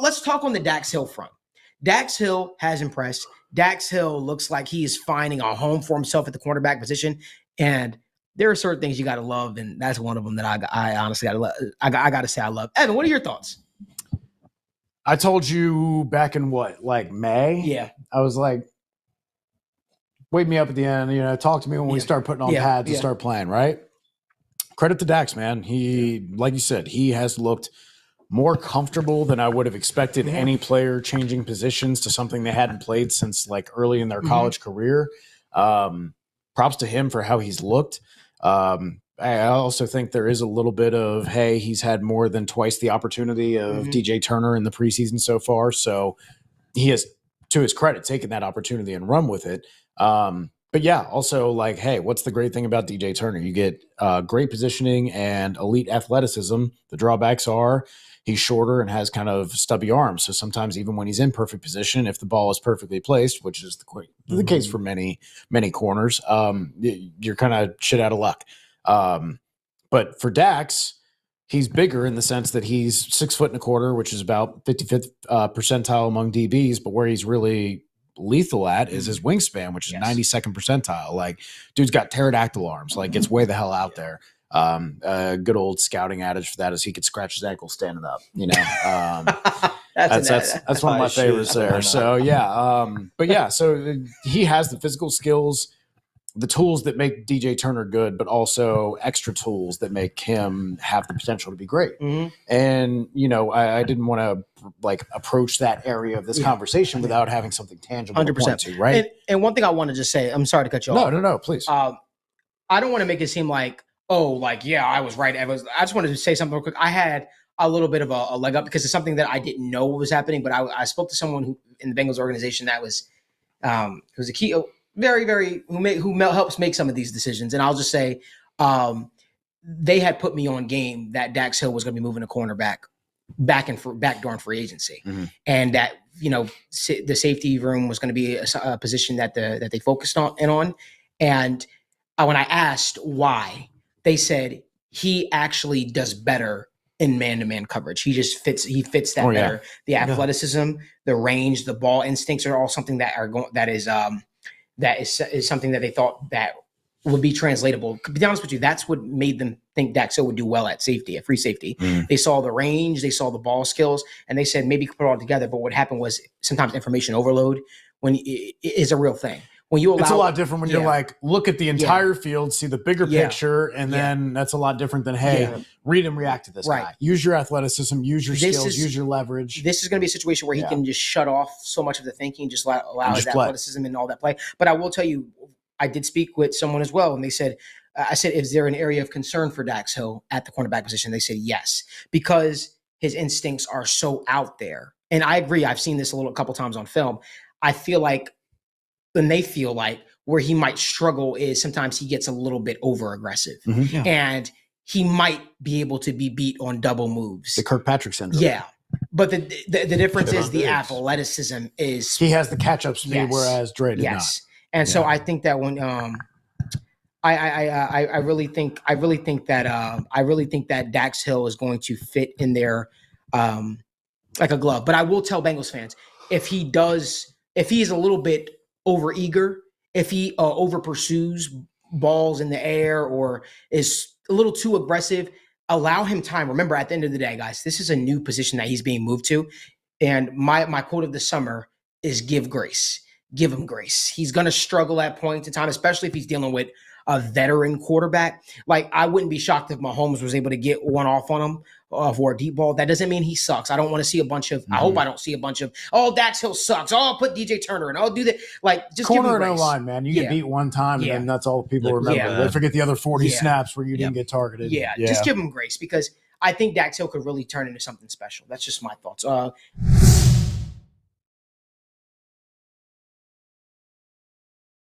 let's talk on the Dax Hill front. Dax Hill has impressed. Dax Hill looks like he is finding a home for himself at the cornerback position. And there are certain things you got to love, and that's one of them that I honestly got to love. I got to say I love. Evan, what are your thoughts? I told you back in like May? Yeah. I was like, wake me up at the end, talk to me when we start putting on pads and start playing, right? Credit to Dax, man. He, like you said, he has looked more comfortable than I would have expected any player changing positions to something they hadn't played since like early in their college career. Props to him for how he's looked. I also think there is a little bit of, hey, he's had more than twice the opportunity of DJ Turner in the preseason so far. So he has, to his credit, taken that opportunity and run with it. But yeah, also like, hey, what's the great thing about DJ Turner? You get great positioning and elite athleticism. The drawbacks are he's shorter and has kind of stubby arms. So sometimes even when he's in perfect position, if the ball is perfectly placed, which is the case for many, many corners, you're kind of shit out of luck. But for Dax, he's bigger in the sense that he's 6'125", which is about 55th percentile among DBs, but where he's really lethal at is his wingspan, which is 92nd percentile. Like, dude's got pterodactyl arms, like gets way the hell out there. Good old scouting adage for that is he could scratch his ankle standing up, that's one of my favorites there. So so he has the physical skills, the tools that make DJ Turner good, but also extra tools that make him have the potential to be great. And, I didn't want to like approach that area of this conversation without having something tangible 100%. to point to, right? And one thing I want to just say, I'm sorry to cut you off. No, please. I don't want to make it seem like, I was right. I just wanted to say something real quick. I had a little bit of a leg up because it's something that I didn't know was happening, but I spoke to someone who in the Bengals organization that was a key, very, very, who helps make some of these decisions. And I'll just say they had put me on game that Dax Hill was going to be moving a cornerback back during free agency. And that, the safety room was going to be a position that they focused on. And when I asked why, they said he actually does better in man-to-man coverage. He fits that better. The athleticism, the range, the ball instincts are all something that is something that they thought that would be translatable. To be honest with you, that's what made them think Dax Hill would do well at safety, at free safety. They saw the range, they saw the ball skills, and they said maybe you could put it all together. But what happened was sometimes information overload is a real thing. When you allow, it's a lot different when you're like, look at the entire field, see the bigger picture, and then that's a lot different than, hey, read and react to this guy. Use your athleticism, use your skills, use your leverage. This is going to be a situation where he can just shut off so much of the thinking, just allow his athleticism and all that play. But I will tell you, I did speak with someone as well, and they said, I said, is there an area of concern for Dax Hill at the cornerback position? They said yes, because his instincts are so out there. And I agree. I've seen this a couple times on film. I feel like, and they feel like where he might struggle is sometimes he gets a little bit over aggressive and he might be able to be beat on double moves. The Kirkpatrick syndrome. Yeah. But the difference is the athleticism is he has the catch up speed, whereas Dre did not. And so I think that when I really think that Dax Hill is going to fit in there like a glove. But I will tell Bengals fans, if he is a little bit over eager, if he over pursues balls in the air or is a little too aggressive, allow him time. Remember, at the end of the day, guys, this is a new position that he's being moved to. And my quote of the summer is give grace. Give him grace. He's going to struggle at points in time, especially if he's dealing with a veteran quarterback. Like, I wouldn't be shocked if Mahomes was able to get one off on him for a deep ball. That doesn't mean he sucks. I don't want to see a bunch of, I hope I don't see a bunch of, Dax Hill sucks. I'll put DJ Turner and I'll do that. Like, just corner give him and O-line, man. You get beat one time and then that's all people remember. They forget the other 40 snaps where you didn't get targeted. Just give him grace, because I think Dax Hill could really turn into something special. That's just my thoughts.